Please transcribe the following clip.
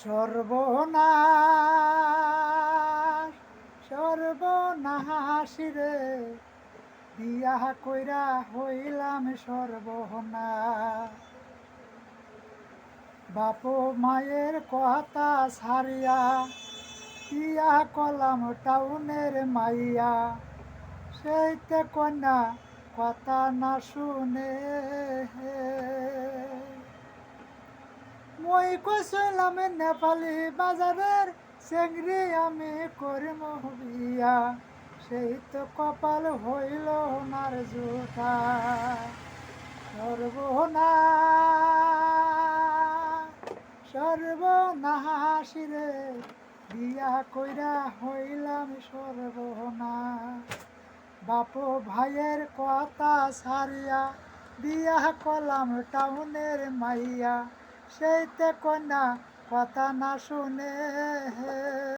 সর্বনাশ সর্বনাশ রে বিয়া কইরা হইলাম সর্বনাশ। বাপ মায়ের কথা ছাড়িয়া বিয়া কলাম টাউনের মাইয়া, সেইতে কন্যা কথা না শুনে। মই কইছিলাম নেপালি বাজারের চেংড়ি আমি করিম বিয়া, সেই তো কপাল হইল নার জোটা। সর্বনাশ সর্বনাশ রে বিয়া কইরা হইলাম সর্বনাশ। বাপ ভাইয়ের কথা ছাড়িয়া বিয়া কলাম টাউনের মাইয়া, সেইতে কন্যা কথা না শুনে।